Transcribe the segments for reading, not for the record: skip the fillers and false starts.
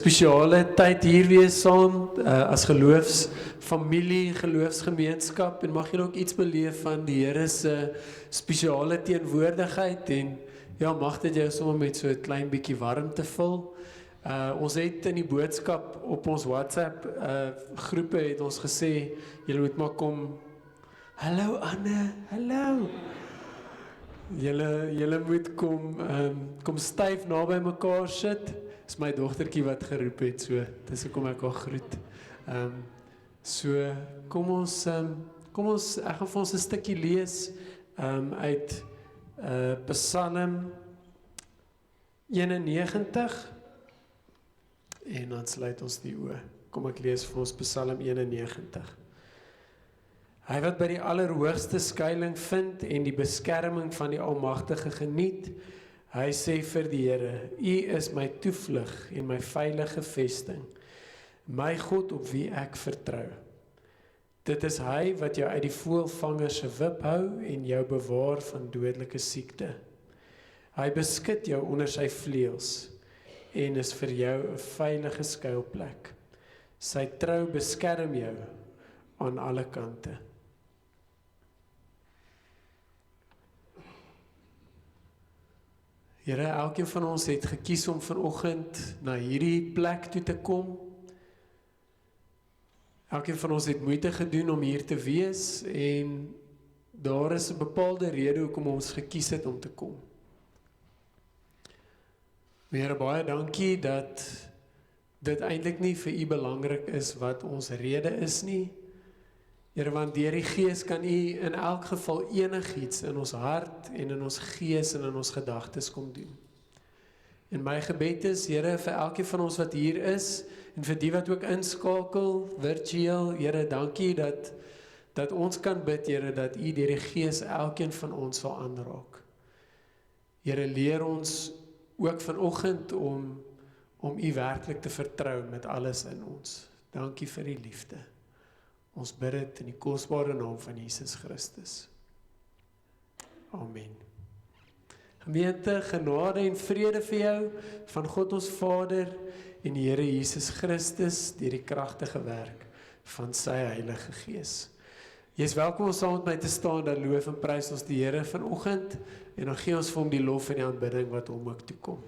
Spesiale tyd hier wees saam as geloofsfamilie, geloofsgemeenskap en mag julle ook iets beleef van die Here se spesiale teenwoordigheid en ja, mag dit jou sommer met so 'n klein bietjie warmte vul. Ons het in die boodskap op ons WhatsApp groepe het ons gesê julle moet maar kom. Hallo Anne, hallo. Julle moet kom styf naby mekaar sit. Dis my dogtertjie wat geroep het, so dis hoekom ek haar groet. So kom ons ek gaan vir ons 'n stukkie lees uit Psalm 91 en dan sluit ons die oë. Kom ek lees vir ons Psalm 91. Hy wat by die allerhoogste skuiling vind en die beskerming van die Almagtige geniet, hy sê vir die Here, U is my toevlug en my veilige vesting, my God op wie ek vertrou. Dit is hy wat jou uit die voëlvanger se wip hou en jou bewaar van dodelike siekte. Hy beskud jou onder sy vleuels en is vir jou 'n veilige skuilplek. Sy trou beskerm jou aan alle kante. Here, elkeen van ons het gekies om vanoggend na hierdie plek toe te kom. Elkeen van ons het moeite gedoen om hier te wees en daar is 'n bepaalde rede hoekom ons gekies het om te kom. Here, baie dankie dat dit eintlik nie vir U belangrik is wat ons rede is nie. Here, want deur die Gees kan U in elk geval enigiets in ons hart en in ons gees en in ons gedagtes kom doen. En my gebed is, Here, vir elkeen van ons wat hier is en vir die wat ook inskakel, virtueel, Here, dankie dat ons kan bid, Here, dat U deur die Gees elkeen van ons sal aanraak. Here, leer ons ook vanoggend om U werklik te vertrou met alles in ons. Dankie vir die liefde. Ons bid dit in die kosbare naam van Jesus Christus. Amen. Gemeente, genade en vrede vir jou van God ons Vader en die Here Jesus Christus deur die kragtige werk van sy Heilige Gees. Jy is welkom om saam met my te staan, dan loof en prys ons die Here vanoggend en dan gee ons vir hom die lof en die aanbidding wat hom ook toekom.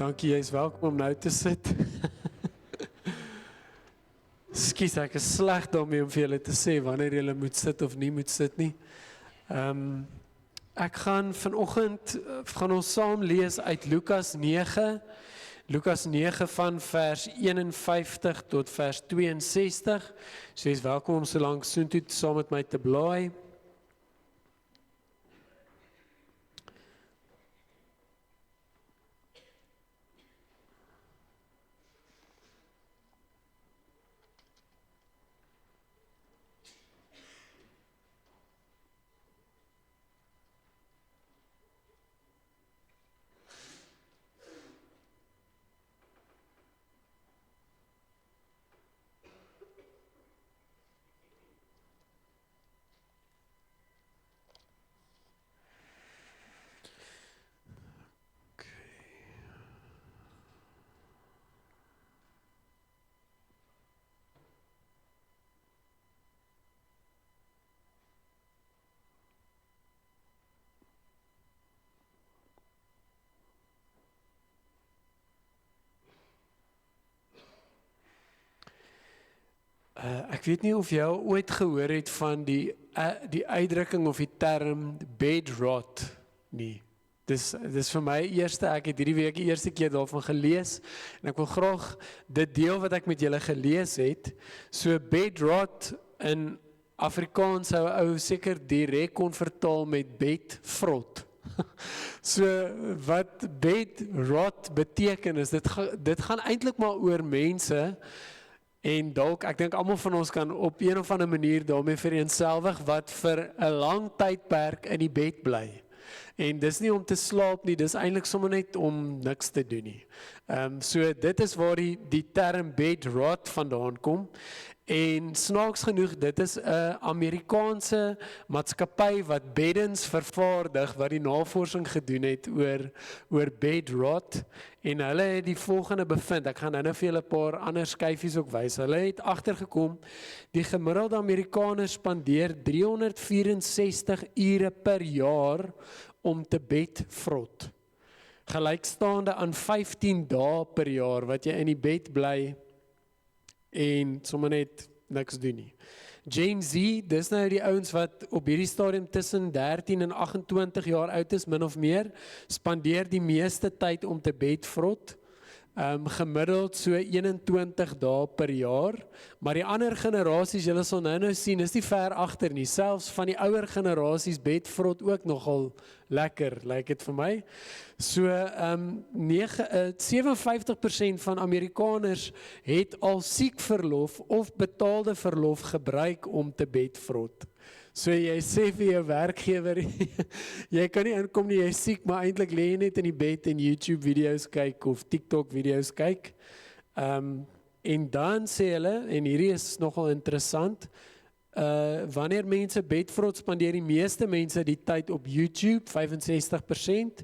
dankie, jy is welkom om nou te sit. Skus, ek is sleg daarmee om vir julle te sê wanneer julle moet sit of nie moet sit nie. Ek gaan vanoggend gaan ons saam lees uit Lukas 9. Lukas 9 van vers 51 tot vers 62. So jy is welkom om so lank soontoe saam met my te blaai. Ek weet nie of jy ooit gehoor het van die uitdrukking of die term bed rot nie. Dis vir my ek het hierdie week die eerste keer daarvan gelees en ek wil graag dit deel wat ek met julle gelees het. So bed rot in Afrikaans sou ou seker direk kon vertaal met bedvrot. So wat bed rot beteken is dit gaan eintlik maar oor mense. En dalk, ek dink almal van ons kan op een of ander manier daarmee vereenselwig wat vir 'n lang tydperk in die bed bly. En dis nie om te slaap nie, dis eintlik sommer net om niks te doen nie. So dit is waar die term bed rot vandaan kom. En snaaks genoeg, dit is 'n Amerikaanse maatskappy wat beddens vervaardig, wat die navorsing gedoen het oor bed rot. En hulle het die volgende bevind, ek gaan nou vir julle 'n paar ander skyfies ook wys. Hulle het agtergekom, die gemiddelde Amerikaner spandeer 364 ure per jaar om te bedvrot. Gelykstaande aan 15 dae per jaar wat jy in die bed bly en sommer net niks doen nie. Gen Z, dis nou die ouens wat op hierdie stadium tussen 13 en 28 jaar oud is, min of meer, spandeer die meeste tyd om te bedvrot, gemiddeld so 21 dae per jaar, maar die ander generasies, julle sal nou sien, is nie ver agter nie, selfs van die ouer generasies bedvrot ook nogal lekker, lyk dit vir my. So 57% van Amerikaners het al siekverlof of betaalde verlof gebruik om te bedvrot. So jy sê vir jou werkgewer, jy kan nie inkom nie, jy is siek, maar eintlik lê jy net in die bed en YouTube video's kyk of TikTok video's kyk. En dan sê hulle, en hierdie is nogal interessant, wanneer mense bedvrot, spandeer die meeste mense die tyd op YouTube, 65%,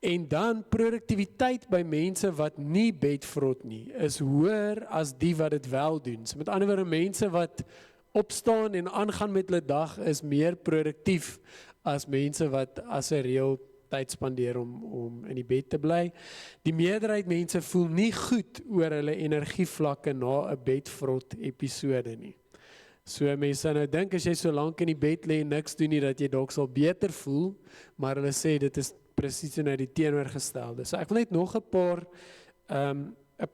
en dan produktiwiteit by mense wat nie bedvrot nie, is hoër as die wat dit wel doen. So met ander woorde, mense wat opstaan en aangaan met hulle dag is meer produktief as mense wat as 'n reël tyd spandeer om in die bed te bly. Die meerderheid mense voel nie goed oor hulle energievlakke na 'n bedvrot episode nie. So mense nou dink as jy so lank in die bed lê en niks doen nie, dat jy dalk sal beter voel, maar hulle sê dit is presies nou die teenoorgestelde. So ek wil net nog 'n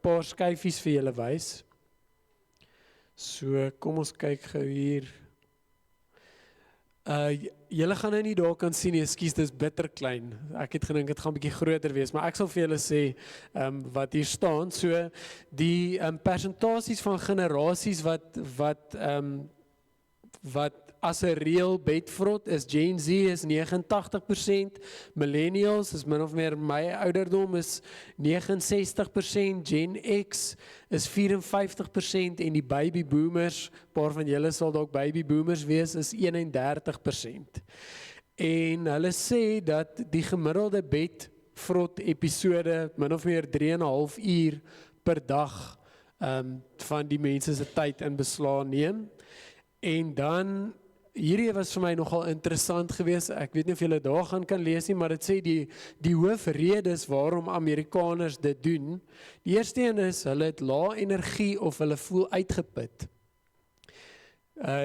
paar skyfies vir julle wys. So kom ons kyk gou hier. Julle gaan nou nie daar kan sien nie, ekskuus, dis bitter klein. Ek het gedink dit gaan bietjie groter wees, maar ek sal vir julle sê wat hier staan. So die persentasies van generasies wat as 'n reël bedvrot is Gen Z is 89%, millennials is min of meer my ouderdom is 69%, Gen X is 54% en die baby boomers, paar van julle sal dalk baby boomers wees, is 31%. En hulle sê dat die gemiddelde bedvrot episode min of meer 3,5 uur per dag van die mense se tyd in beslag neem. En dan hierdie was vir my nogal interessant geweest. Ek weet nie of julle daar kan lees nie, maar dit sê die hoofredes waarom Amerikaners dit doen. Die eerste een is, hulle het lae energie of hulle voel uitgeput.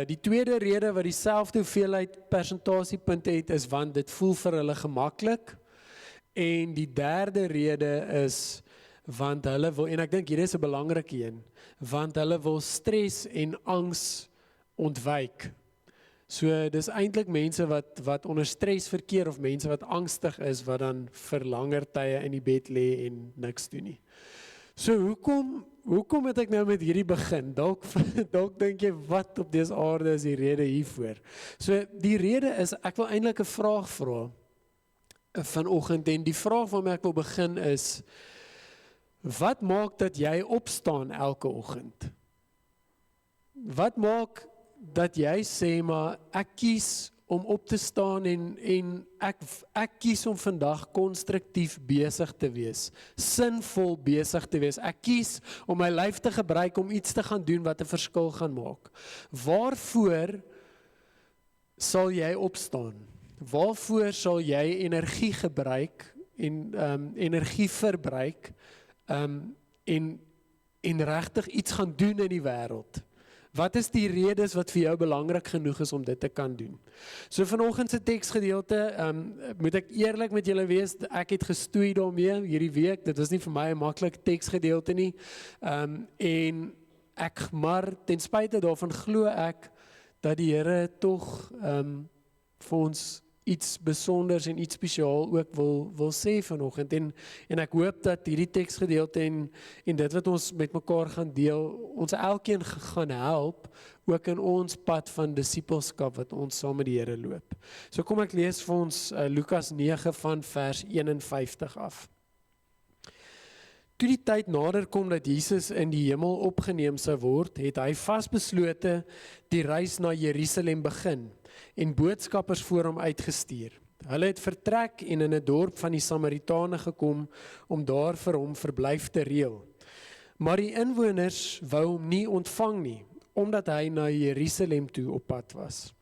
Die tweede rede wat dieselfde hoeveelheid persentasiepunte het, is want dit voel vir hulle gemaklik. En die derde rede is, want hulle wil, en ek dink hierdie is 'n belangrike een, want hulle wil stres en angs ontwyk. So dis eintlik mense wat onder stres verkeer of mense wat angstig is, wat dan vir langer tye in die bed lê en niks doen nie. So hoekom het ek nou met hierdie begin? Dalk dink jy, wat op dese aarde is die rede hiervoor? So die rede is, ek wil eintlik 'n vraag vra vanoggend, en die vraag waarmee ek wil begin is, wat maak dat jy opstaan elke oggend? Wat maak dat jy sê, maar ek kies om op te staan en ek kies om vandag konstruktief besig te wees, sinvol besig te wees. Ek kies om my lyf te gebruik om iets te gaan doen wat 'n verskil gaan maak. Waarvoor sal jy opstaan? Waarvoor sal jy energie gebruik en energie verbruik en regtig iets gaan doen in die wêreld? Wat is die redes wat vir jou belangrik genoeg is om dit te kan doen? So vanoggend se teksgedeelte, moet ek eerlik met julle wees, ek het gestoei daarmee hierdie week, dit was nie vir my 'n maklike teksgedeelte nie, maar ten spyte daarvan glo ek, dat die Here tog vir ons iets besonders en iets spesiaal ook wil sê vanoggend, en ek hoop dat hierdie teksgedeelte en dit wat ons met mekaar gaan deel, ons elkeen gaan help, ook in ons pad van disippelskap wat ons saam met die Here loop. So kom ek lees vir ons Lukas 9 van vers 51 af. Toe die tyd nader kom dat Jesus in die hemel opgeneem sou word, het hy vasbeslote die reis na Jerusalem begin en boodskappers voor hom uitgestuur. Hulle het vertrek en in 'n dorp van die Samaritane gekom om daar vir hom verblyf te reël. Maar die inwoners wou hom nie ontvang nie, omdat hy na Jerusalem toe op pad was.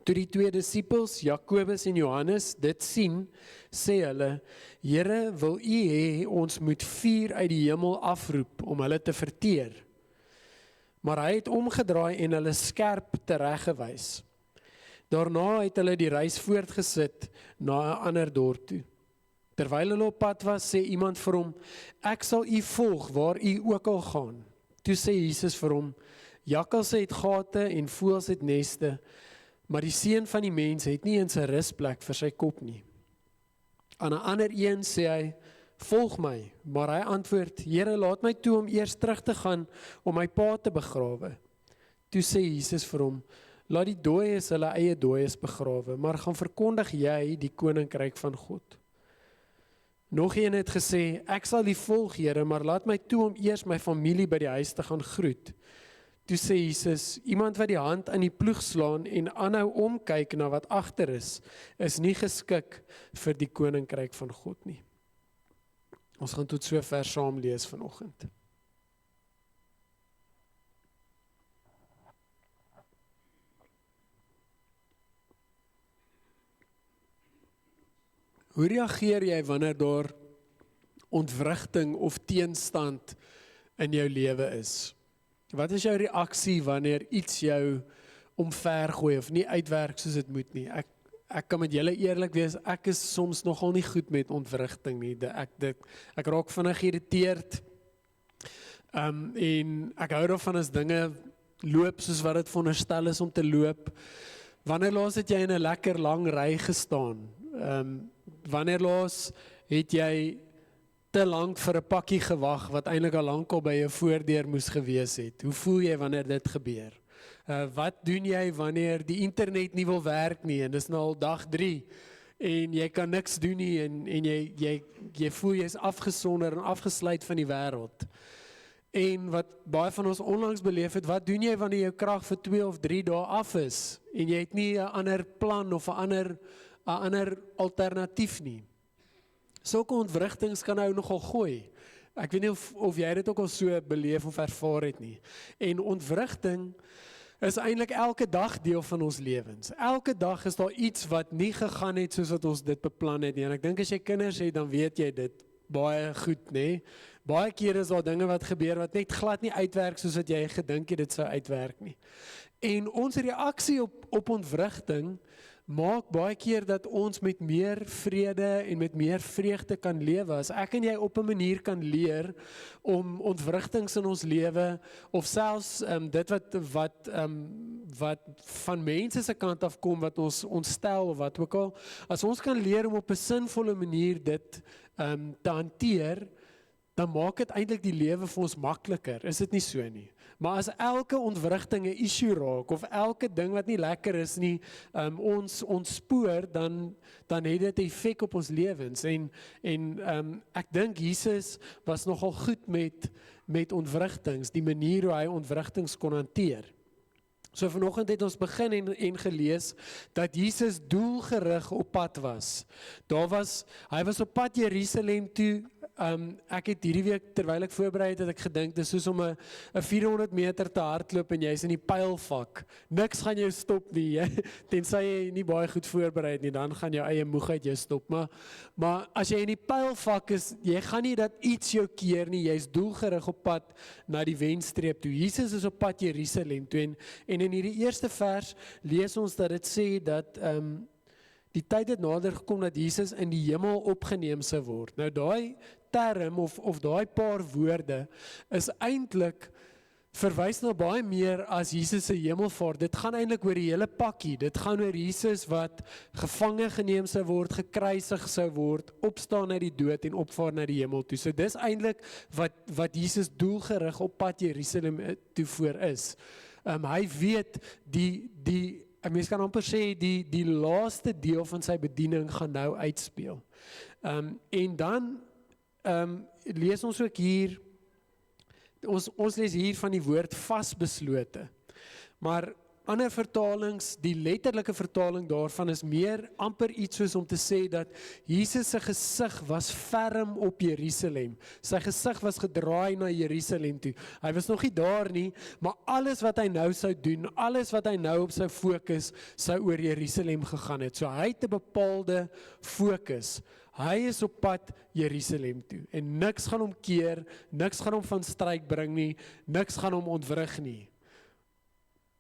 Toe die twee disippels, Jakobus en Johannes, dit sien, sê hulle, Here, wil U hê ons moet vuur uit die hemel afroep om hulle te verteer? Maar hy het omgedraai en hulle skerp tereggewys. Daarna het hulle die reis voortgesit na 'n ander dorp toe. Terwyl hulle op pad was, sê iemand vir hom, ek sal U volg waar U ook al gaan. Toe sê Jesus vir hom, jakkalse het gate en voëls het neste, maar die Seun van die mens het nie eens 'n rusplek vir sy kop nie. Aan 'n ander een sê hy, volg my, maar hy antwoord, Here, laat my toe om eers terug te gaan om my pa te begrawe. Toe sê Jesus vir hom, laat die dooies hulle eie dooies begrawe, maar gaan verkondig jy die koninkryk van God. Nog een het gesê, ek sal U volg, Here, maar laat my toe om eers my familie by die huis te gaan groet. Toe sê Jesus, iemand wat die hand aan die ploeg slaan en aanhou omkyk na wat agter is nie geskik vir die koninkryk van God nie. Ons gaan tot sover saam lees vanoggend. Hoe reageer jy wanneer daar ontwrigting of teenstand in jou lewe is? Wat is jou reaksie wanneer iets jou omvergooi of nie uitwerk soos dit moet nie? Ek kan met julle eerlik wees, ek is soms nogal nie goed met ontwrigting nie. Ek raak vinnig geïrriteerd en ek hou daarvan as dinge loop soos wat dit veronderstel is om te loop. Wanneer laas het jy in 'n lekker lang ry gestaan? Wanneer laas het jy te lank vir 'n pakkie gewag wat eintlik al lankal by jou voordeur moes gewees het? Hoe voel jy wanneer dit gebeur? Wat doen jy wanneer die internet nie wil werk nie en dis nou al dag 3 en jy kan niks doen nie en jy voel jy's afgesonder en afgesluit van die wêreld? En wat baie van ons onlangs beleef het, wat doen jy wanneer jou krag vir 2 of 3 dae af is en jy het nie 'n ander plan of 'n ander alternatief nie? Sulke ontwrigtings kan nou nogal gooi. Ek weet nie of jy dit ook al so beleef of ervaar het nie. En ontwrigting is eintlik elke dag deel van ons lewens. Elke dag is daar iets wat nie gegaan het soos wat ons dit beplan het nie. En ek dink as jy kinders het, dan weet jy dit baie goed, nê? Baie kere is daar dinge wat gebeur wat net glad nie uitwerk soos wat jy gedink het dit sou uitwerk nie. En ons reaksie op ontwrigting maak baie keer dat ons met meer vrede en met meer vreugde kan lewe. As ek en jy op 'n manier kan leer om ontwrigtings in ons lewe, of selfs dit wat van mense se kant af kom, wat ons ontstel of wat ook al, as ons kan leer om op 'n sinvolle manier dit te hanteer, dan maak dit eintlik die lewe vir ons makliker, is dit nie so nie? Maar as elke ontwrigting 'n issue raak, of elke ding wat nie lekker is nie, ons ontspoor, dan het dit 'n effek op ons lewens. En ek dink Jesus was nogal goed met ontwrigtings, die manier hoe hy ontwrigtings kon hanteer. So vanoggend het ons begin en gelees dat Jesus doelgerig op pad was. Hy was op pad Jerusalem toe. Ek het hierdie week, terwyl ek voorberei het ek gedink, dis soos om 'n 400 meter te hardloop en jy's in die pylvak. Niks gaan jou stop nie, tensy jy nie baie goed voorberei het nie, dan gaan jou eie moegheid jou stop. Maar as jy in die pylvak is, jy gaan nie dat iets jou keer nie, jy's doelgerig op pad na die wenstreep toe. Jesus is op pad Jerusalem toe, en in hierdie eerste vers lees ons dat dit sê dat die tyd het nader gekom dat Jesus in die hemel opgeneem sou word. Nou daai term of daai paar woorde is eintlik verwys na baie meer as Jesus se hemelvaart. Dit gaan eintlik oor die hele pakkie. Dit gaan oor Jesus wat gevange geneem sou word, gekruisig sou word, opstaan uit die dood en opvaar na die hemel toe. So dis eintlik wat Jesus doelgerig op pad Jerusalem toe voor is. Hy weet mens kan amper sê die laaste deel van sy bediening gaan nou uitspeel. En dan lees ons ook hier, ons lees hier van die woord vasbeslote. Maar ander vertalings, die letterlike vertaling daarvan is meer amper iets soos om te sê dat Jesus se gesig was ferm op Jerusalem. Sy gesig was gedraai na Jerusalem toe. Hy was nog nie daar nie, maar alles wat hy nou sou doen, alles wat hy nou op sy fokus, sou oor Jerusalem gegaan het. So hy het 'n bepaalde fokus. Hy is op pad Jerusalem toe en niks gaan hom keer, niks gaan hom van stryk bring nie, niks gaan hom ontwrig nie.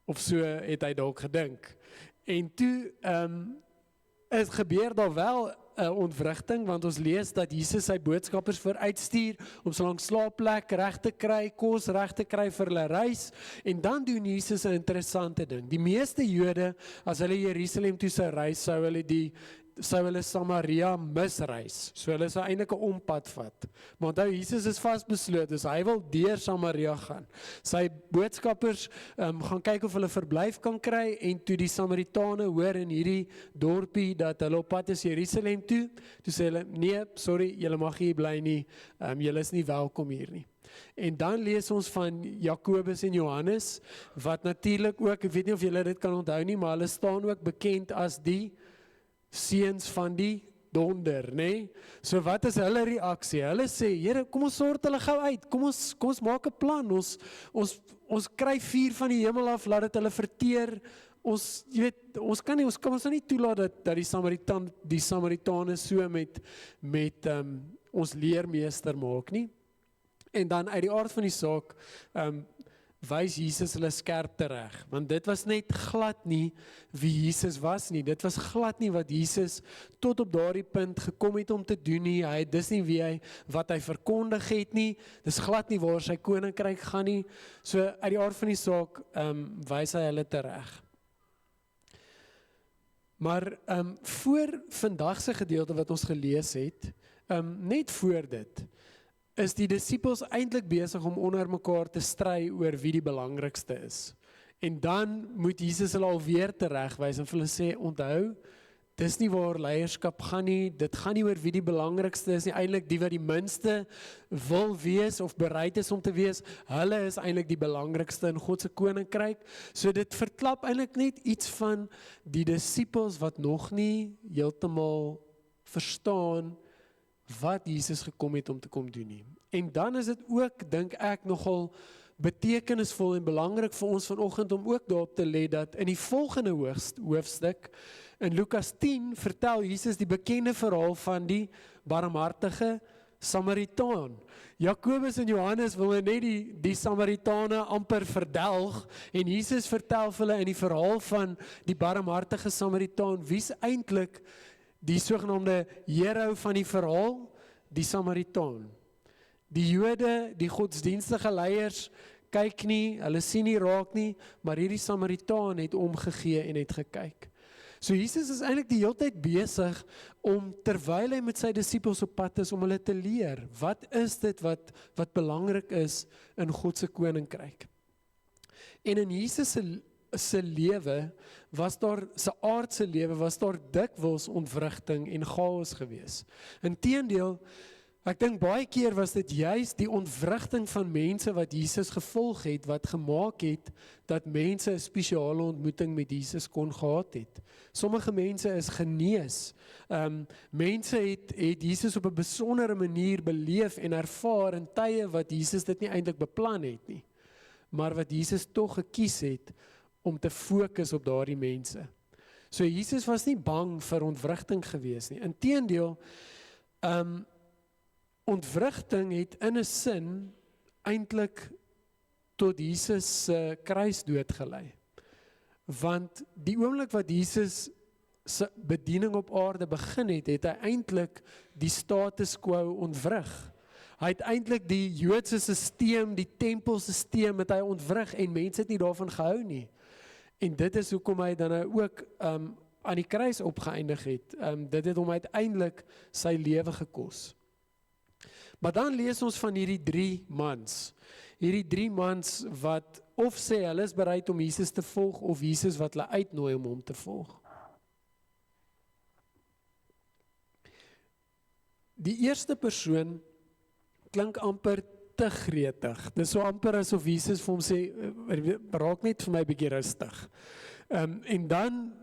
Of so het hy dalk gedink. En toe het gebeur daar wel 'n ontwrigting, want ons lees dat Jesus sy boodskappers vooruitstuur om so 'n slaapplek reg te kry, kos reg te kry vir hulle reis. En dan doen Jesus 'n interessante ding. Die meeste Jode, as hulle Jerusalem toe sou reis, sou hulle Samaria misreis. So hulle sou eintlik 'n ompad vat. Maar onthou, Jesus is vasbeslote, dus hy wil deur Samaria gaan. Sy boodskappers gaan kyk of hulle verblyf kan kry, en toe die Samaritane hoor in hierdie dorpie dat hulle op pad is Jerusalem toe sê hulle, nee, sorry, julle mag hier bly nie, julle is nie welkom hier nie. En dan lees ons van Jakobus en Johannes, wat natuurlik ook, ek weet nie of julle dit kan onthou nie, maar hulle staan ook bekend as die seuns van die donder, nê? So wat is hulle reaksie? Hulle sê, Here, kom ons sort hulle gou uit, kom ons maak 'n plan, ons kry vuur van die hemel af, laat dit hulle verteer, ons kan ons nie toelaat dat die Samaritane so met ons leermeester maak nie. En dan uit die aard van die saak, wys Jesus hulle skerp tereg, want dit was net glad nie wie Jesus was nie, dit was glad nie wat Jesus tot op daardie punt gekom het om te doen nie, dis nie wat hy verkondig het nie, dis glad nie waar sy koninkryk gaan nie, so uit die aard van die saak, wys hy hulle tereg. Maar voor vandag se gedeelte wat ons gelees het, net voor dit, is die disippels eintlik besig om onder mekaar te stry oor wie die belangrikste is. En dan moet Jesus hulle alweer teregwys en vir hulle sê, onthou, dis nie waar leierskap gaan nie, dit gaan nie oor wie die belangrikste is nie, eintlik die wat die minste wil wees of bereid is om te wees, hulle is eintlik die belangrikste in God se koninkryk. So dit verklap eintlik net iets van die disippels wat nog nie heeltemal verstaan wat Jesus gekom het om te kom doen nie. En dan is dit ook, dink ek, nogal betekenisvol en belangrik vir ons vanoggend om ook daarop te let dat in die volgende hoofstuk, in Lukas 10, vertel Jesus die bekende verhaal van die barmhartige Samaritaan. Jakobus en Johannes wil net die Samaritane amper verdelg, en Jesus vertel vir hulle in die verhaal van die barmhartige Samaritaan, wie's eintlik die sogenaamde hero van die verhaal, die Samaritaan. Die Jode, die godsdienstige leiers, kyk nie, hulle sien nie raak nie, maar hierdie Samaritaan het omgegee en het gekyk. So Jesus is eintlik die hele tyd besig om, terwyl hy met sy disippels op pad is, om hulle te leer, wat is dit wat belangrik is in God se koninkryk. En in Jesus se lewe, sy aardse lewe, was daar dikwels ontwrigting en chaos gewees. Inteendeel, ek dink baie keer was dit juist die ontwrigting van mense wat Jesus gevolg het, wat gemaak het, dat mense 'n spesiale ontmoeting met Jesus kon gehad het. Sommige mense is genees. Mense het Jesus op 'n besondere manier beleef en ervaar in tye wat Jesus dit nie eintlik beplan het nie, maar wat Jesus tog gekies het om te fokus op daardie mense. So Jesus was nie bang vir ontwrigting gewees nie. Inteendeel, ontwrigting het in 'n sin eintlik tot Jesus se kruisdood gelei. Want die oomblik wat Jesus se bediening op aarde begin het, het hy eintlik die status quo ontwrig. Hy het eintlik die Joodse sisteem, die tempelsisteem het hy ontwrig en mense het nie daarvan gehou nie. En dit is hoekom hy dan ook aan die kruis opgeëindig het. Dit het hom uiteindelik sy lewe gekos. Maar dan lees ons van hierdie 3 mans. Hierdie 3 mans wat of sê hulle is bereid om Jesus te volg, of Jesus wat hulle uitnooi om hom te volg. Die eerste persoon klink amper te gretig. Dis so amper asof Jesus vir hom sê, raak net vir my 'n bietjie rustig. En dan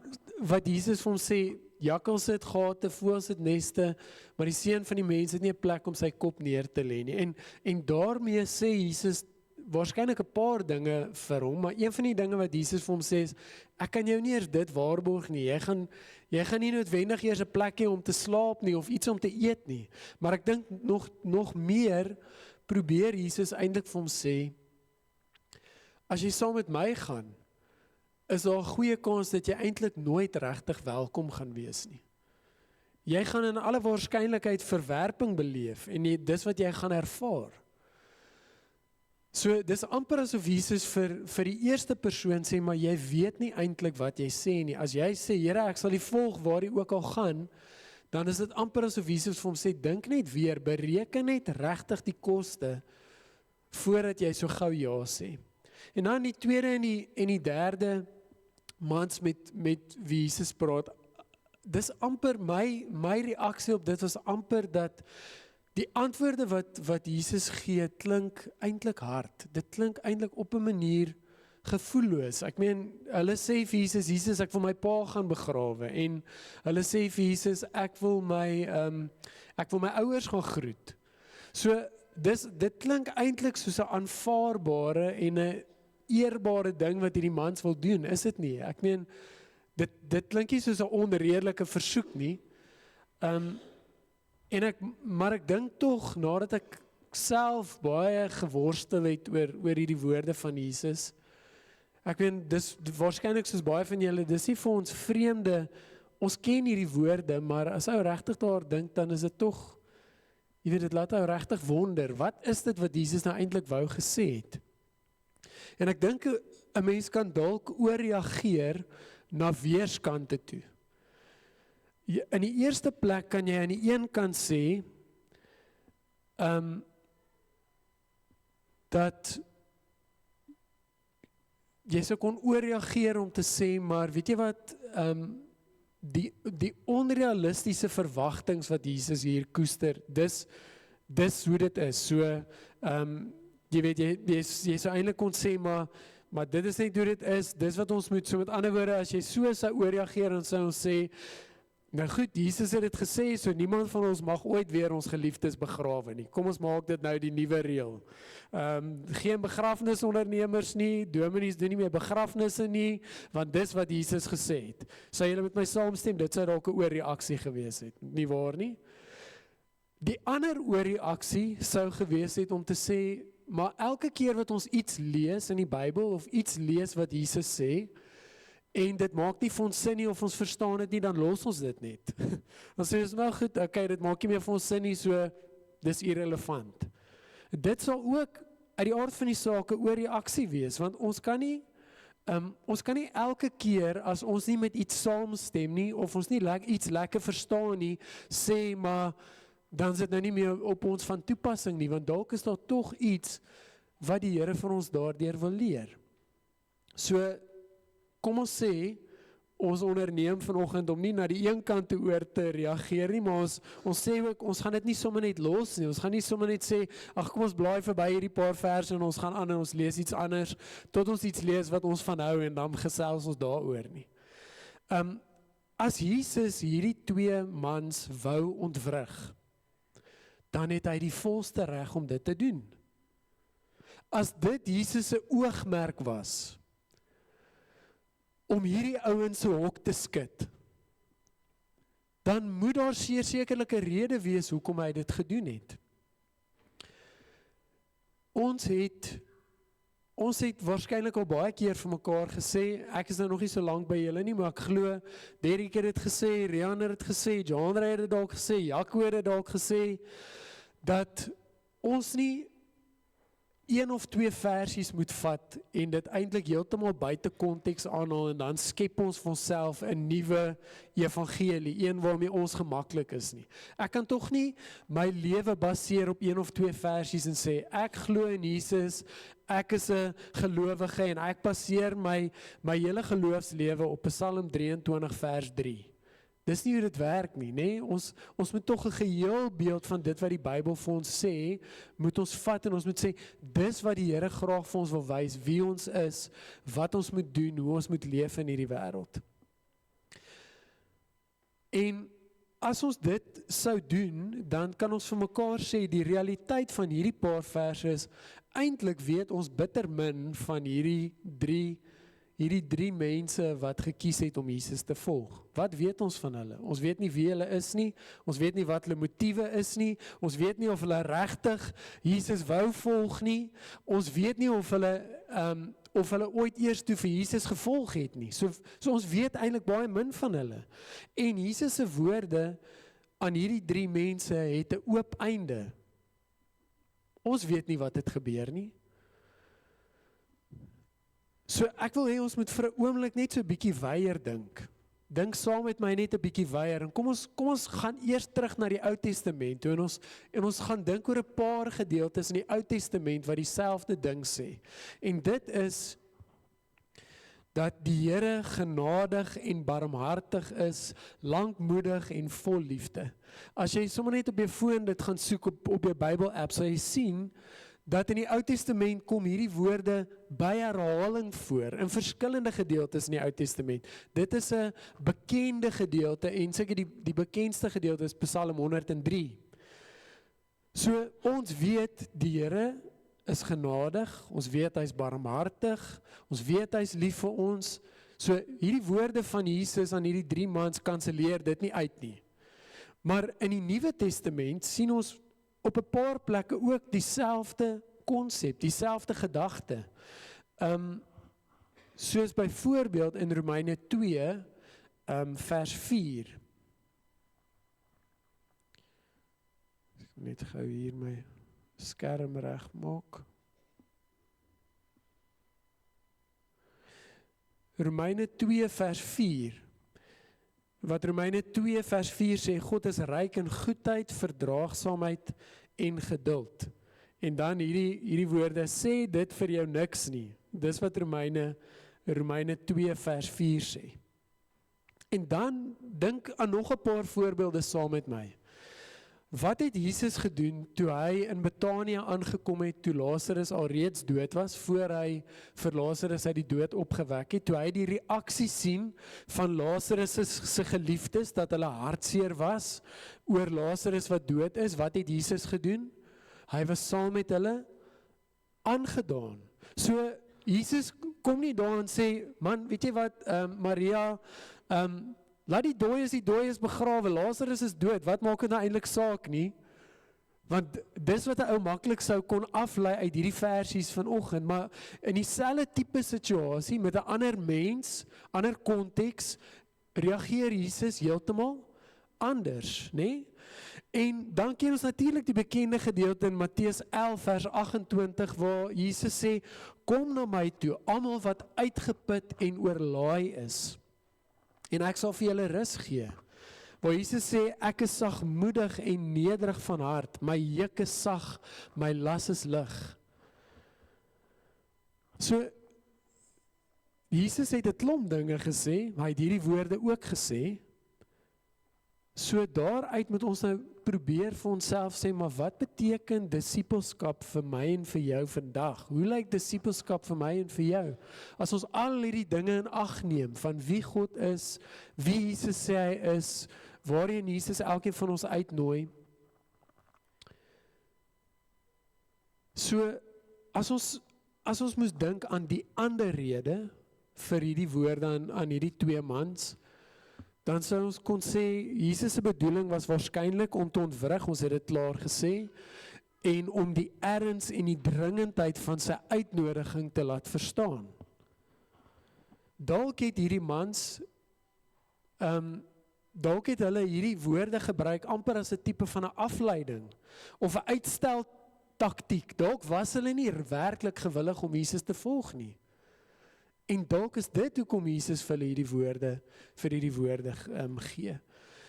wat Jesus vir hom sê, jakkals het gate, voëls het neste, maar die seun van die mens het nie 'n plek om sy kop neer te lê nie. En daarmee sê Jesus waarskynlik 'n paar dinge vir hom, maar een van die dinge wat Jesus vir hom sê is, ek kan jou nie eers dit waarborg nie, jy gaan nie noodwendig eers 'n plek hê om te slaap nie, of iets om te eet nie, maar ek dink nog meer probeer Jesus eintlik vir hom sê, as jy saam met my gaan, is daar 'n goeie kans dat jy eintlik nooit regtig welkom gaan wees nie. Jy gaan in alle waarskynlikheid verwerping beleef, en dis wat jy gaan ervaar. So, dis amper asof Jesus vir die eerste persoon sê, maar jy weet nie eintlik wat jy sê nie. As jy sê, Here, ek sal die volg waar jy ook al gaan, dan is dit amper asof Jesus vir hom sê, dink net weer, bereken net regtig die koste, voordat jy so gou ja sê. En dan die tweede en die derde mans met wie Jesus praat, dis amper my reaksie op dit was amper dat die antwoorde wat Jesus gee, klink eintlik hard. Dit klink eintlik op 'n manier gevoelloos. Ek meen, hulle sê vir Jesus, ek wil my pa gaan begrawe, en hulle sê vir Jesus, ek wil my ouers gaan groet. So, dit klink eintlik soos 'n aanvaarbare en 'n eerbare ding wat hierdie mans wil doen, is dit nie? Ek meen, dit klink nie soos 'n onredelike versoek nie. Maar ek dink tog, nadat ek self baie geworstel het oor hierdie woorde van Jesus, ek meen, dis waarskynlik soos baie van julle, dis nie vir ons vreemde, ons ken hierdie woorde, maar as ou regtig daar dink, dan is dit tog, jy weet, dit laat ou regtig wonder, wat is dit wat Jesus nou eintlik wou gesê het? En ek dink 'n mens kan dalk ooreageer na weerskante toe. In die eerste plek kan jy aan die een kant sê, dat jy sou kon ooreageer om te sê, maar weet jy wat, die onrealistiese verwagtinge wat Jesus hier koester, dis hoe dit is. So, jy weet, jy sou eintlik kon sê, maar dit is net hoe dit is, dis wat ons moet, so met ander woorde, as jy so sou ooreageer, dan sou ons sê, Nou goed, Jesus het dit gesê, so niemand van ons mag ooit weer ons geliefdes begrawe nie. Kom ons maak dit nou die nuwe reël. Geen begrafnisondernemers nie, dominees doen nie meer begrafnisse nie, want dis wat Jesus gesê het. Sou julle met my saamstem, dit sou dalk 'n oorreaksie gewees het, nie waar nie? Die ander oorreaksie sou gewees het om te sê, maar elke keer wat ons iets lees in die Bybel, of iets lees wat Jesus sê, en dit maak nie vir ons sin nie, of ons verstaan dit nie, dan los ons dit net. Dan sê ons, wel goed, okay, dit maak nie meer vir ons sin nie, so, dis irrelevant. Dit sal ook, uit die aard van die saak, 'n oorreaksie wees, want ons kan nie elke keer, as ons nie met iets saamstem nie, of ons nie iets lekker verstaan nie, sê, maar, dan is dit nou nie meer op ons van toepassing nie, want dalk is daar tog iets, wat die Here vir ons daardeur wil leer. So, kom ons sê, ons onderneem vanoggend om nie na die een kant te oor te reageer nie, maar ons sê ook, ons gaan dit nie sommer net los nie, ons gaan nie sommer net sê, ag kom ons blaai verby hierdie paar verse en ons gaan aan en ons lees iets anders, tot ons iets lees wat ons van hou en dan gesels ons daaroor nie. As Jesus hierdie 2 mans wou ontwrig, dan het hy die volste reg om dit te doen. As dit Jesus se oogmerk was, om hierdie ouens se hok te skud, dan moet daar sekerlik 'n rede wees hoekom hy dit gedoen het. Ons het waarskynlik al baie keer vir mekaar gesê, ek is nou nog nie so lank by julle nie, maar ek glo, Derrick het dit gesê, Rian het dit gesê, John het dit dalk gesê, Jaco het dit dalk gesê, dat ons nie 1 of 2 versies moet vat en dit eintlik heeltemal buite konteks aanhaal en dan skep ons vir onsself 'n nuwe evangelie, een waarmee ons gemaklik is nie. Ek kan tog nie my lewe baseer op 1 of 2 versies en sê, ek glo in Jesus, ek is 'n gelowige en ek baseer my hele geloofslewe op Psalm 23 vers 3. Dis nie hoe dit werk nie, nee? Ons moet tog 'n geheel beeld van dit wat die Bybel vir ons sê, moet ons vat en ons moet sê, dis wat die Here graag vir ons wil wys, wie ons is, wat ons moet doen, hoe ons moet leef in hierdie wêreld. En as ons dit sou doen, dan kan ons vir mekaar sê, die realiteit van hierdie paar verse is, eintlik weet ons bitter min van hierdie drie mense wat gekies het om Jesus te volg. Wat weet ons van hulle? Ons weet nie wie hulle is nie, ons weet nie wat hulle motiewe is nie, ons weet nie of hulle regtig Jesus wou volg nie, ons weet nie of hulle ooit eers toe vir Jesus gevolg het nie. So ons weet eintlik baie min van hulle. En Jesus se woorde aan hierdie 3 mense het 'n oop einde. Ons weet nie wat het gebeur nie. So ek wil hê ons moet vir 'n oomblik net so 'n bietjie weier dink. Dink saam met my net 'n bietjie weier en kom ons gaan eers terug na die Ou Testament toe en ons gaan dink oor 'n paar gedeeltes in die Ou Testament wat dieselfde ding sê. En dit is dat die Here genadig en barmhartig is, lankmoedig en vol liefde. As jy sommer net op jou foon dit gaan soek op jou Bybel-app, sal jy sien dat in die Ou Testament kom hierdie woorde by herhaling voor, in verskillende gedeeltes in die Ou Testament. Dit is 'n bekende gedeelte, en seker die bekendste gedeelte is Psalm 103. So, ons weet, die Here is genadig, ons weet hy is barmhartig, ons weet hy is lief vir ons. So, hierdie woorde van Jesus aan hierdie 3 mans kanselleer dit nie uit nie. Maar in die Nuwe Testament sien ons op 'n paar plekke ook dieselfde konsep, dieselfde gedagte. Soos byvoorbeeld in Romeine 2, vers 4. Ek moet net gou hier my skerm reg maak. Romeine 2 vers 4. Wat Romeine 2 vers 4 sê, God is ryk in goedheid, verdraagsaamheid en geduld. En dan hierdie woorde, sê dit vir jou niks nie. Dis wat Romeine 2 vers 4 sê. En dan dink aan nog 'n paar voorbeelde saam met my. Wat het Jesus gedoen toe hy in Betanië aangekom het, toe Lazarus alreeds dood was, voor hy vir Lazarus uit die dood opgewek het, toe hy die reaksie sien van Lazarus se geliefdes, dat hulle hartseer was oor Lazarus wat dood is, wat het Jesus gedoen? Hy was saam met hulle aangedaan. So, Jesus kom nie daar en sê, man, weet jy wat, Maria, laat die dooies begrawe, Lazarus is dood, wat maak het nou eintlik saak nie? Want dis wat 'n ou maklik sou kon aflei uit hierdie versies vanoggend, maar in dieselfde tipe situasie, met 'n ander mens, ander konteks, reageer Jesus heeltemal anders, né? En dan ken ons natuurlik die bekende gedeelte in Matteus 11 vers 28 waar Jesus sê, kom na my toe, almal wat uitgeput en oorlaai is, en ek sal vir julle rus gee. Waar Jesus sê, ek is sagmoedig en nederig van hart, my juk is sag, my las is lig. So, Jesus het 'n klomp dinge gesê, maar hy het hierdie woorde ook gesê. So daaruit moet ons nou probeer vir onsself sê, maar wat beteken disippelskap vir my en vir jou vandag? Hoe lyk disippelskap vir my en vir jou? As ons al hierdie dinge in ag neem, van wie God is, wie Jesus sê hy is, waarheen Jesus elkeen van ons uitnooi. So, as ons moes dink aan die ander rede, vir hierdie woorde aan hierdie twee mans, dan sou ons kon sê, Jesus se bedoeling was waarskynlik om te ontwrig, ons het dit klaar gesê, en om die erns en die dringendheid van sy uitnodiging te laat verstaan. Dalk het hierdie mans, dalk het hulle hierdie woorde gebruik, amper as 'n tipe van 'n afleiding, of 'n uitsteltaktiek. Dalk was hulle nie werklik gewillig om Jesus te volg nie. En dalk is dit hoekom Jesus vir hulle hierdie woorde gee.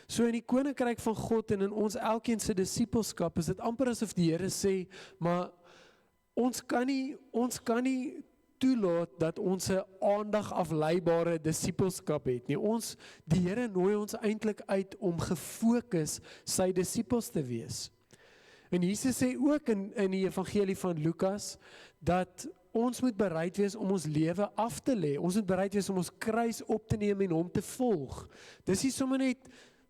So in die koninkryk van God en in ons elkeen se disippelskap is dit amper asof die Here sê, maar ons kan nie toelaat dat ons 'n aandag afleibare disippelskap het nie. Die Here nooi ons eintlik uit om gefokus sy disippels te wees. En Jesus sê ook in die evangelie van Lukas, dat ons moet bereid wees om ons lewe af te lê. Ons moet bereid wees om ons kruis op te neem en hom te volg. Dis nie sommer net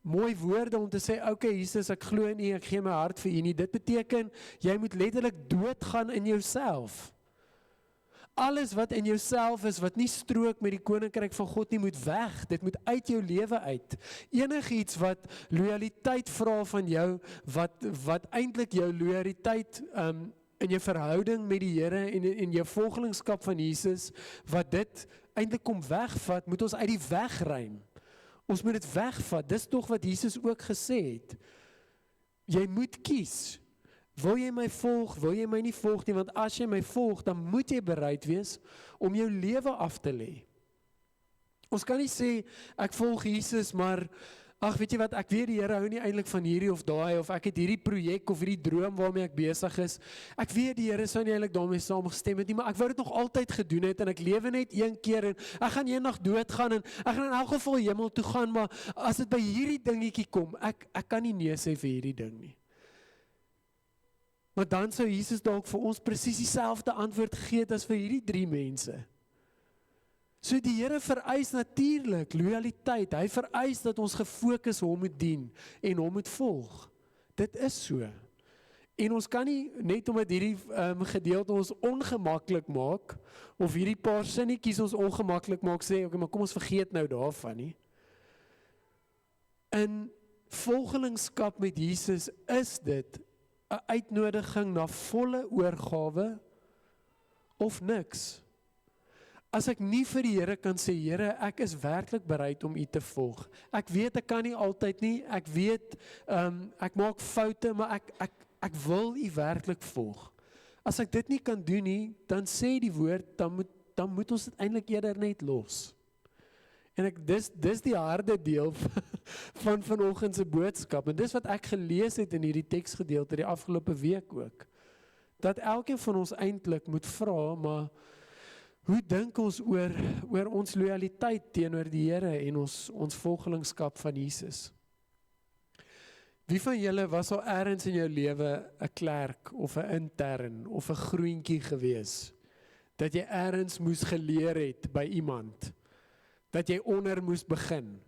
mooi woorde om te sê, okay Jesus, ek glo in U, ek gee my hart vir U nie. Dit beteken, jy moet letterlik doodgaan in jouself. Alles wat in jouself is, wat nie strook met die koninkryk van God nie, moet weg. Dit moet uit jou lewe uit. Enigiets wat loyaliteit vra van jou, wat eintlik jou loyaliteit in jou verhouding met die Here en in jou volgelingskap van Jesus, wat dit eintlik kom wegvat, moet ons uit die weg ruim. Ons moet dit wegvat. Dis tog wat Jesus ook gesê het. Jy moet kies. Wil jy my volg, wil jy my nie volg nie, want as jy my volg, dan moet jy bereid wees om jou lewe af te lê. Ons kan nie sê, ek volg Jesus, maar, ag weet jy wat, ek weet die Here hou nie eintlik van hierdie of daai, of ek het hierdie projek of hierdie droom waarmee ek besig is, ek weet die Here sou nie eintlik daarmee saamgestem het nie, maar ek wou dit nog altyd gedoen het, en ek lewe net een keer, en ek gaan eendag doodgaan, en ek gaan in elk geval hemel toe gaan, maar as dit by hierdie dingetjie kom, ek kan nie nee sê vir hierdie ding nie. Maar dan sou Jesus dalk vir ons presies dieselfde antwoord gegee as vir hierdie 3 mense. So die Here vereis natuurlik loyaliteit. Hy vereis dat ons gefokus hom moet dien en hom moet volg. Dit is so. En ons kan nie net omdat hierdie gedeelte ons ongemaklik maak of hierdie paar sinnetjies ons ongemaklik maak sê, okay, maar kom ons vergeet nou daarvan nie. In volgelingskap met Jesus is dit 'n uitnodiging na volle oorgawe of niks. As ek nie vir die Here kan sê, Here, ek is werklik bereid om U te volg. Ek weet ek kan nie altyd nie, ek weet ek maak foute, maar ek wil U werklik volg. As ek dit nie kan doen nie, dan sê die woord, dan moet ons dit eintlik eerder net los. En dis die harde deel van vanoggend se boodskap. En dis wat ek gelees het in hierdie teksgedeelte die afgelope week ook. Dat elkeen van ons eintlik moet vra, maar hoe dink ons oor ons loyaliteit teenoor die Here en ons volgelingskap van Jesus? Wie van julle was al ergens in jou lewe 'n klerk of 'n intern of 'n groentjie gewees? Dat jy ergens moes geleer het by iemand? Dat jy onder moes begin?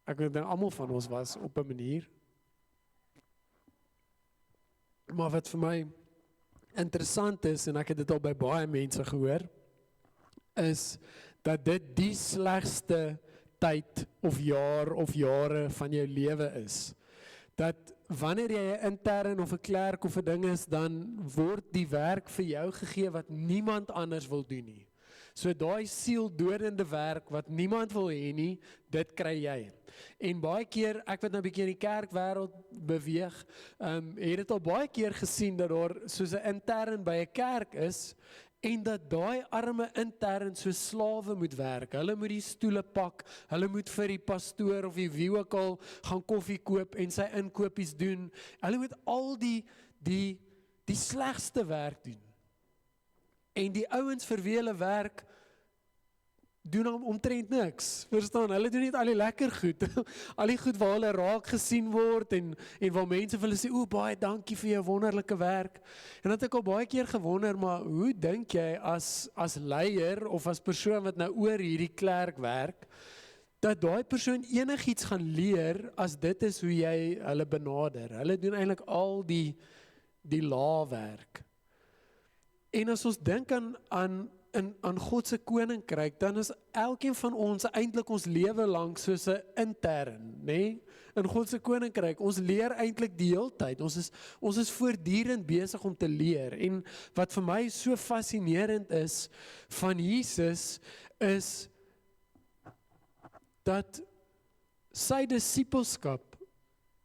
Ek dink almal van ons was op 'n manier. Maar wat vir my interessant is, en ek het dit al by baie mense gehoor, is dat dit die slegste tyd of jaar of jare van jou lewe is. Dat wanneer jy 'n intern of 'n klerk of 'n ding is, dan word die werk vir jou gegee wat niemand anders wil doen nie. So daai sieldodende werk wat niemand wil hê nie, dit kry jy. En baie keer, ek wat nou 'n bietjie in die kerkwêreld beweeg, het dit al baie keer gesien dat daar soos 'n intern by 'n kerk is, en dat daai arme intern so slawe moet werk. Hulle moet die stoele pak, hulle moet vir die pastoor of wie ook al gaan koffie koop en sy inkopies doen. Hulle moet al die slegste werk doen. En die ouens vir wie hulle werk, doen omtrent niks. Verstaan, hulle doen net al die lekker goed. Al die goed waar hulle raak gesien word en waar mense vir hulle sê, "O, baie dankie vir jou wonderlike werk." En dat ek al baie keer gewonder, maar hoe dink jy as leier of as persoon wat nou oor hierdie klerk werk, dat daai persoon enigiets gaan leer as dit is hoe jy hulle benader? Hulle doen eintlik al die laagwerk. En as ons dink aan God se koninkryk, dan is elkeen van ons eintlik ons lewe lank soos 'n intern, nê? In God se koninkryk, ons leer eintlik die hele tyd. Ons is voortdurend besig om te leer. En wat vir my so fascinerend is van Jesus, is dat sy disippelskap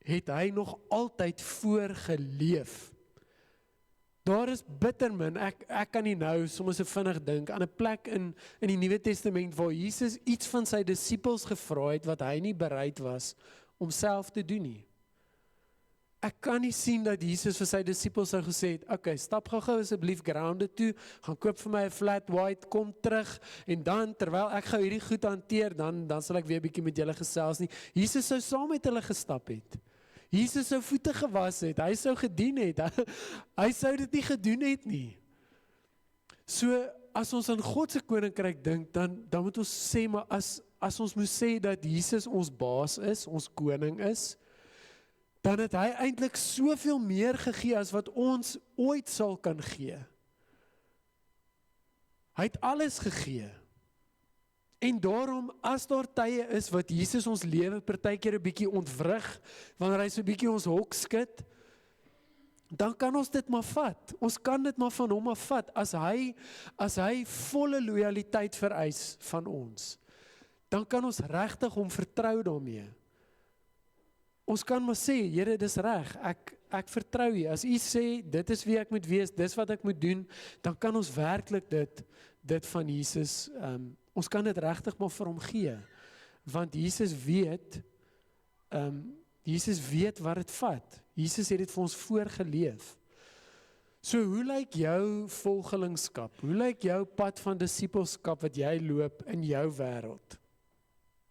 het hy nog altyd voorgeleef. Daar is bitter min, ek kan nie nou soms so vinnig dink aan 'n plek in die Nuwe Testament waar Jesus iets van sy disippels gevra het wat hy nie bereid was om self te doen nie. Ek kan nie sien dat Jesus vir sy disippels sou gesê het, "Okay, stap gou asseblief grounded toe, gaan koop vir my 'n flat white, kom terug en dan terwyl ek gou hierdie goed hanteer, dan sal ek weer 'n bietjie met julle gesels nie." Jesus sou saam met hulle gestap het. Jesus sou voete gewas het, hy sou gedien het, hy sou dit nie gedoen het nie. So, as ons aan God se koninkryk dink, dan moet ons sê, maar as ons moet sê dat Jesus ons baas is, ons koning is, dan het hy eintlik soveel meer gegee as wat ons ooit sal kan gee. Hy het alles gegee. En daarom, as daar tye is wat Jesus ons lewe partykeer 'n bietjie ontwrig, wanneer hy so 'n bietjie ons hok skud, dan kan ons dit maar vat. Ons kan dit maar van hom af vat, as hy volle lojaliteit vereis van ons. Dan kan ons regtig hom vertrou daarmee. Ons kan maar sê, Here, dis reg, ek vertrou U. As U sê, dit is wie ek moet wees, dis wat ek moet doen, dan kan ons werklik dit van Jesus, ons kan dit regtig maar vir hom gee, want Jesus weet wat dit vat. Jesus het dit vir ons voorgeleef. So hoe lyk jou volgelingskap? Hoe lyk jou pad van disippelskap wat jy loop in jou wêreld?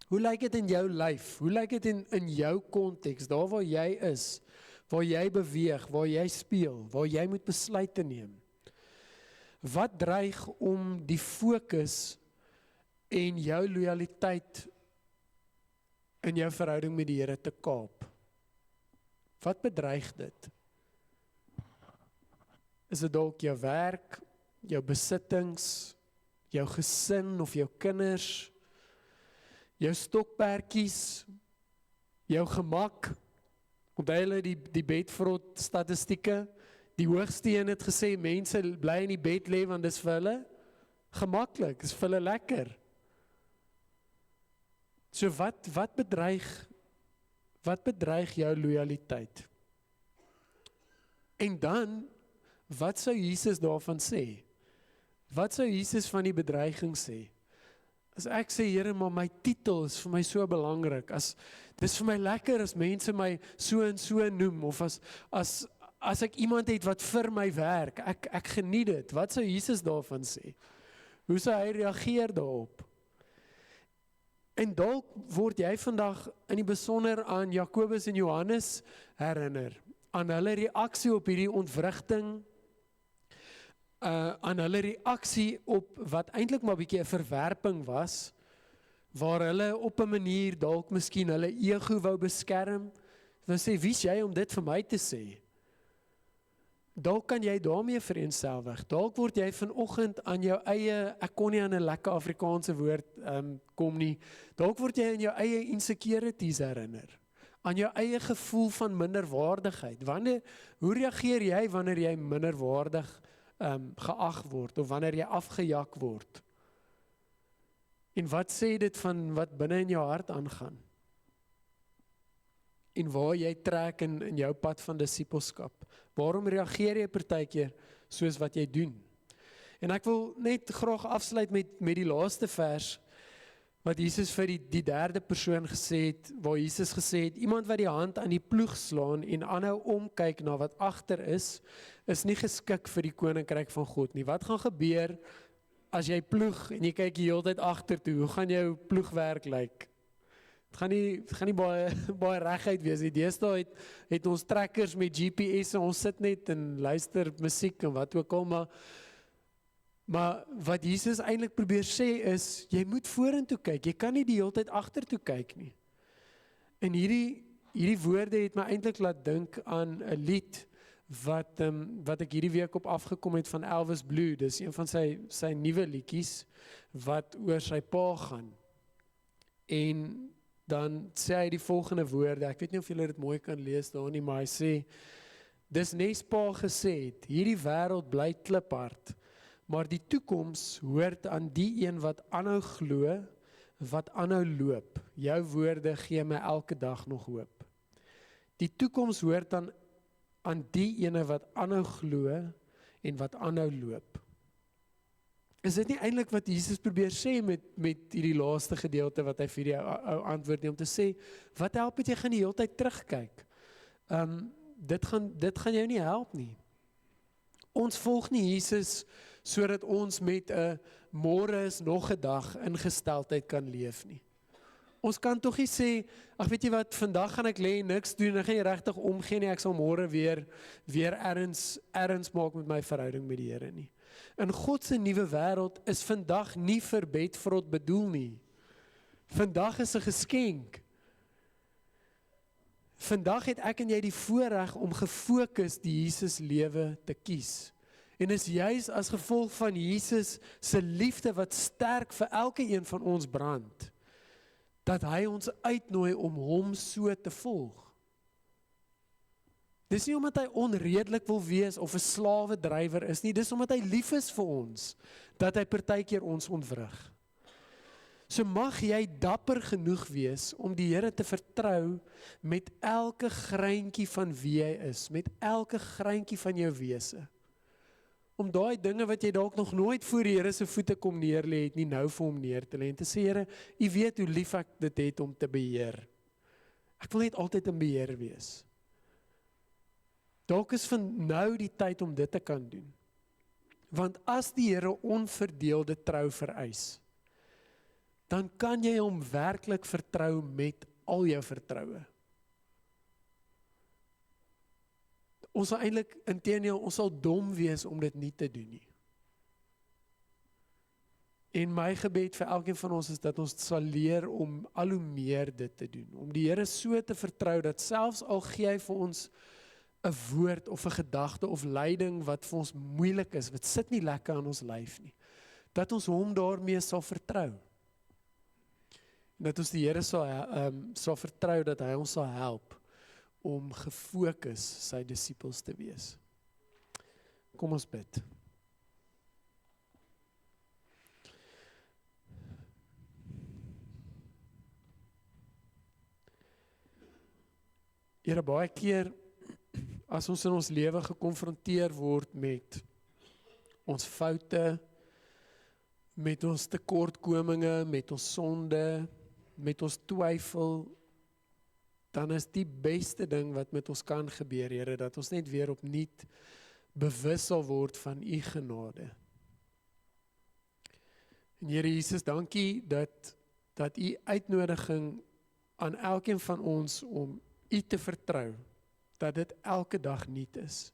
Hoe lyk dit in jou lyf? Hoe lyk dit in jou konteks, daar waar jy is, waar jy beweeg, waar jy speel, waar jy moet besluite neem? Wat dreig om die fokus en jou lojaliteit in jou verhouding met die Here te kaap? Wat bedreig dit? Is dit dalk jou werk, jou besittings, jou gesin of jou kinders, jou stokperdjies, jou gemak? Onthou hulle die Bedford statistieke, die hoogste een het gesê, mense bly in die bed lê want dis vir hulle gemaklik, dis vir hulle lekker. So wat bedreig jou lojaliteit? En dan, wat sou Jesus daarvan sê? Wat sou Jesus van die bedreiging sê? As ek sê, Here, maar my titel is vir my so belangrik, dis vir my lekker as mense my so en so noem, of as ek iemand het wat vir my werk, ek geniet dit. Wat sou Jesus daarvan sê? Hoe sou hy reageer daarop? En dalk word jy vandag in die besonder aan Jakobus en Johannes herinner, aan hulle reaksie op hierdie ontwrigting, aan hulle reaksie op wat eintlik maar 'n bietjie 'n verwerping was, waar hulle op 'n manier dalk miskien hulle ego wou beskerm, dan sê, wie's jy om dit vir my te sê? Dalk kan jy daarmee vereenselwig. Dalk word jy vanoggend aan jou eie, ek kon nie aan 'n lekker Afrikaanse woord kom nie, dalk word jy aan jou eie insecurities herinner, aan jou eie gevoel van minderwaardigheid. Hoe reageer jy wanneer jy minderwaardig geag word, of wanneer jy afgejak word? En wat sê dit van wat binne in jou hart aangaan? En waar jy trek in jou pad van disippelskap? Waarom reageer jy partykeer soos wat jy doen? En ek wil net graag afsluit met die laaste vers, wat Jesus vir die derde persoon gesê het, waar Jesus gesê het, iemand wat die hand aan die ploeg slaan en aanhou omkyk na wat agter is nie geskik vir die koninkryk van God nie. Wat gaan gebeur as jy ploeg en jy kyk die hele tyd agtertoe? Hoe gaan jou ploegwerk lyk? Het gaan nie baie reguit wees nie. Deesdae het ons trekkers met GPS en ons sit net en luister musiek en wat ook al, maar wat Jesus eintlik probeer sê is, jy moet vorentoe kyk, jy kan nie die hele tyd agtertoe kyk nie. En hierdie woorde het my eintlik laat dink aan 'n lied wat ek hierdie week op afgekom het van Elvis Blue. Dis een van sy nuwe liedjies wat oor sy pa gaan. En dan sê hy die volgende woorde, ek weet nie of julle dit mooi kan lees daar nie, maar hy sê, dis nes pa gesê het, hierdie wêreld bly kliphard, maar die toekoms hoort aan die een wat aanhou glo, wat aanhou loop. Jou woorde gee my elke dag nog hoop. Die toekoms hoort aan die ene wat aanhou glo en wat aanhou loop. Is dit nie eintlik wat Jesus probeer sê met hierdie laaste gedeelte wat hy vir die ou antwoord nie, om te sê, wat help het jy gaan die hele tyd terugkyk? Dit gaan jou nie help nie. Ons volg nie Jesus sodat ons met 'n môre is nog 'n dag ingesteldheid kan leef nie. Ons kan tog nie sê, ag weet jy wat, vandag gaan ek lê en niks doen, ek gaan nie regtig omgee nie, ek sal môre weer erns maak met my verhouding met die Here nie. In God se nuwe wêreld is vandag nie vir bedvrot bedoel nie. Vandag is 'n geskenk. Vandag het ek en jy die voorreg om gefokus die Jesus lewe te kies. En is juis as gevolg van Jesus se liefde wat sterk vir elke een van ons brand, dat hy ons uitnooi om hom so te volg. Dis nie omdat hy onredelik wil wees of 'n slawedrywer is nie, dis omdat hy lief is vir ons, dat hy partykeer ons ontwrig. So mag jy dapper genoeg wees om die Here te vertrou met elke greintjie van wie hy is, met elke greintjie van jou wese. Om daai dinge wat jy dalk nog nooit voor die Here se voete kom neerlê het nie, nou vir hom neer te lê en te sê, Here, U weet hoe lief ek dit het om te beheer. Ek wil net altyd in beheer wees. Dalk is van nou die tyd om dit te kan doen. Want as die Here onverdeelde trou vereis, dan kan jy hom werklik vertrou met al jou vertroue. Ons sal eintlik, inteendeel, ons sal dom wees om dit nie te doen nie. En my gebed vir elkeen van ons is dat ons sal leer om al hoe meer dit te doen. Om die Here so te vertrou dat selfs al gee hy vir ons 'n woord of 'n gedagte of leiding wat vir ons moeilik is, wat sit nie lekker aan ons lyf nie, dat ons hom daarmee sal vertrou. Dat ons die Here sal vertrou dat hy ons sal help om gefokus sy disippels te wees. Kom ons bid. Here, baie keer as ons in ons lewe gekonfronteer word met ons foute, met ons tekortkominge, met ons sonde, met ons twyfel, dan is die beste ding wat met ons kan gebeur, Here, dat ons net weer opnuut bewus sal word van U genade. En Here Jesus, dankie dat dat U uitnodiging aan elkeen van ons om U te vertrou, dat dit elke dag nuut is.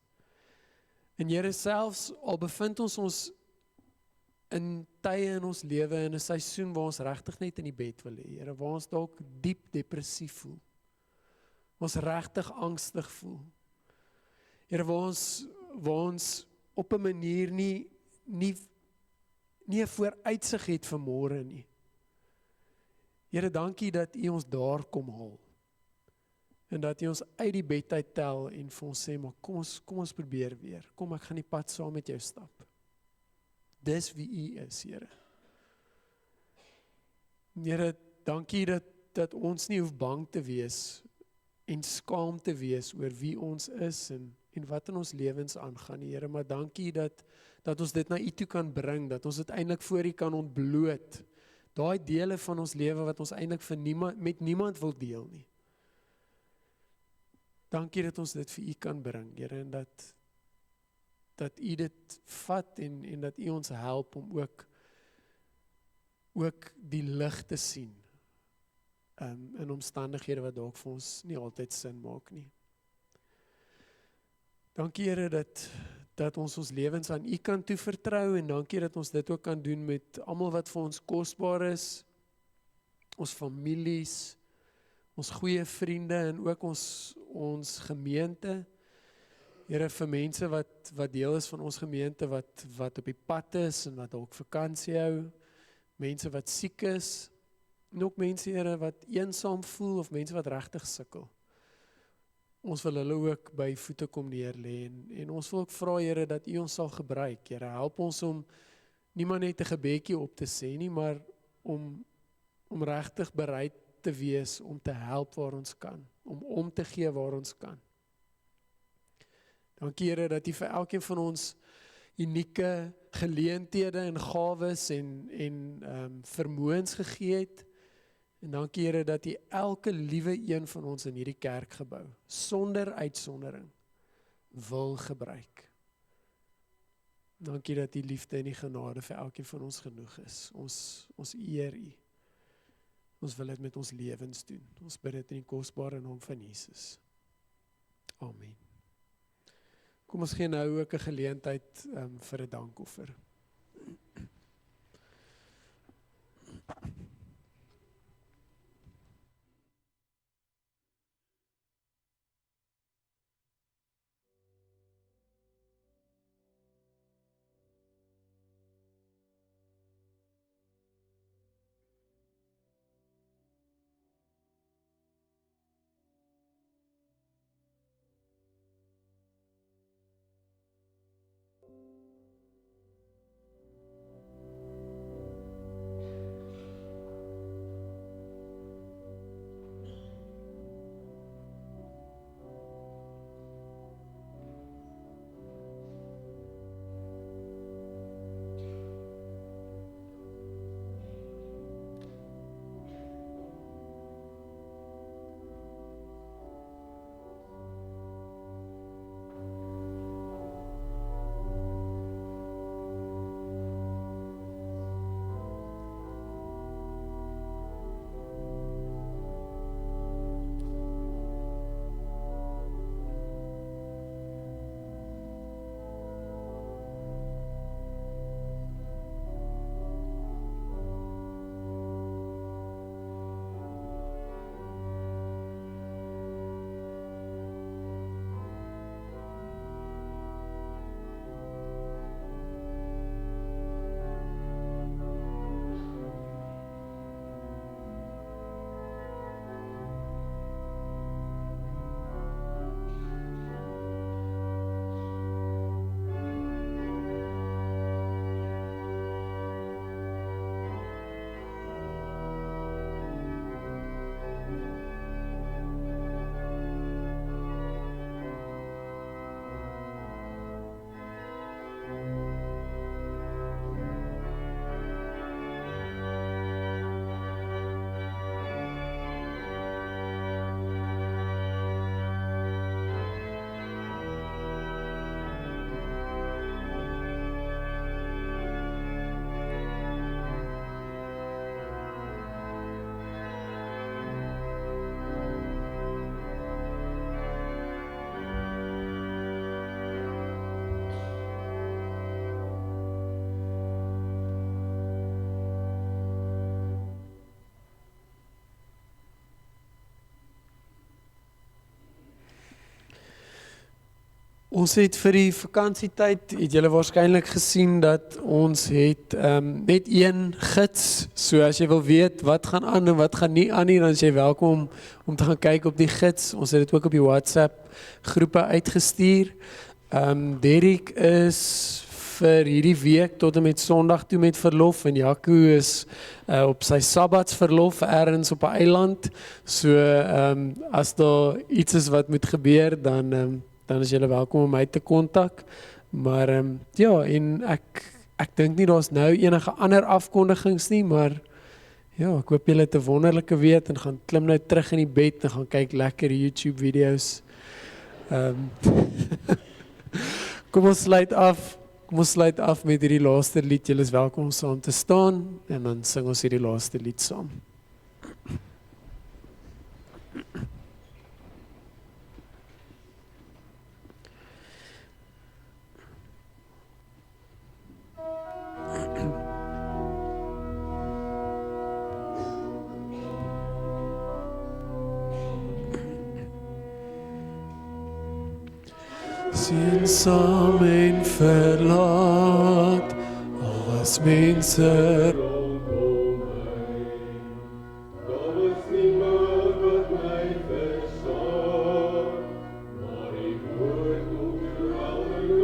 En Here, selfs al bevind ons in tye in ons lewe, in 'n seisoen waar ons regtig net in die bed wil hê, Here, waar ons dalk diep depressief voel, ons regtig angstig voel, Here, waar ons op 'n manier nie 'n vooruitsig het vir môre nie. Here, dankie dat U ons daar kom haal. En dat U ons uit die bed uit tel en vir ons sê, maar kom ons probeer weer. Kom, ek gaan die pad saam met jou stap. Dis wie U is, Here. Here, dankie dat ons nie hoef bang te wees en skaam te wees oor wie ons is en wat in ons lewens aangaan, Here, maar dankie dat ons dit na U toe kan bring, dat ons dit eintlik voor U kan ontbloot. Daai dele van ons lewe wat ons eintlik met niemand wil deel nie. Dankie dat ons dit vir U kan bring, Here, en dat U dit vat en dat U ons help om ook die lig te sien in omstandighede wat dalk vir ons nie altyd sin maak nie. Dankie, Here, dat ons lewens aan U kan toevertrou en dankie dat ons dit ook kan doen met almal wat vir ons kosbaar is, ons families, ons goeie vriende en ook ons gemeente. Here, vir mense wat deel is van ons gemeente, wat op die pad is en wat dalk vakansie hou, mense wat siek is, en ook mense, Here, wat eensaam voel of mense wat regtig sukkel. Ons wil hulle ook by voete kom neerlê en ons wil ook vra, Here, dat U ons sal gebruik. Here, help ons om nie maar net 'n gebedjie op te sê nie, maar om regtig bereid te wees om te help waar ons kan, om te gee waar ons kan. Dankie, Here, dat U vir elkeen van ons unieke geleenthede en gawes en vermoëns gegee het. En dankie, Here, dat U elke liewe een van ons in hierdie kerkgebou, sonder uitsondering, wil gebruik. Dankie dat die liefde en die genade vir elkeen van ons genoeg is. Ons eer U. Ons wil dit met ons lewens doen. Ons bid dit in die kosbare naam van Jesus. Amen. Kom ons gee nou ook 'n geleentheid vir 'n dankoffer. Ons het vir die vakansietyd, het julle waarskynlik gesien dat ons het net een gids. So as jy wil weet wat gaan aan en wat gaan nie aan nie, dan is jy welkom om te gaan kyk op die gids. Ons het dit ook op die WhatsApp groepe uitgestuur. Derek is vir hierdie week tot en met Sondag toe met verlof en Jaco is op sy sabbatsverlof ergens op 'n eiland. So as daar iets is wat moet gebeur, dan is julle welkom om my te kontak. Maar ja, en ek dink nie daar's nou enige ander afkondigings nie, maar ja, ek hoop julle het 'n wonderlike week en gaan klim nou terug in die bed en gaan kyk lekker YouTube video's. Kom ons sluit af met hierdie laaste lied. Julle is welkom om saam te staan en dan sing ons hierdie laaste lied saam. Sien saam en verlaat alles mense rondom my. Daar is niemand wat my verstaan, maar die woord ooral my.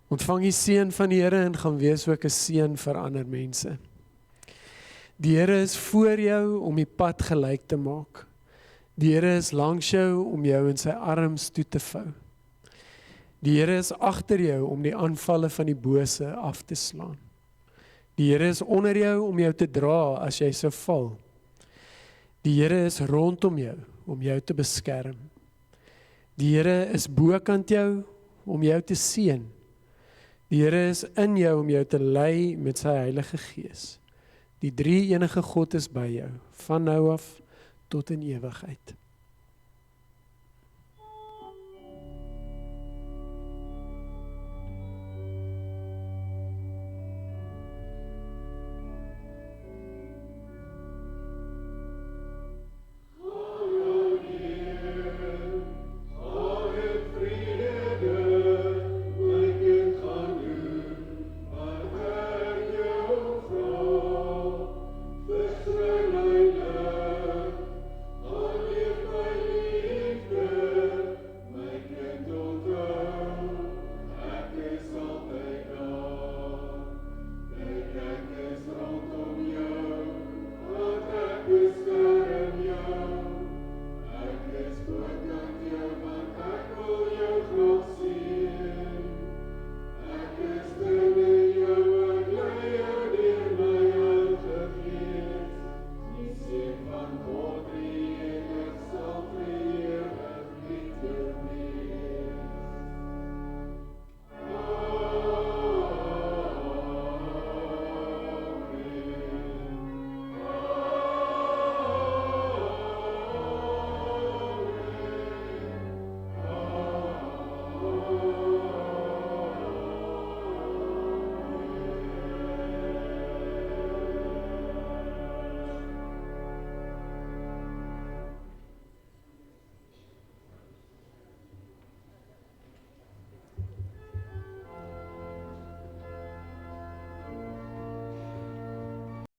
Ontvang die seën van die Here en gaan wees ook 'n seën vir ander mense. Die Here is voor jou om die pad gelyk te maak. Die Here is langs jou om jou in sy arms toe te vou. Die Here is agter jou om die aanvalle van die bose af te slaan. Die Here is onder jou om jou te dra as jy sou val. Die Here is rondom jou om jou te beskerm. Die Here is bokant jou om jou te seën. Die Here is in jou om jou te lei met sy Heilige Gees. Die drie enige God is by jou, van nou af tot in ewigheid.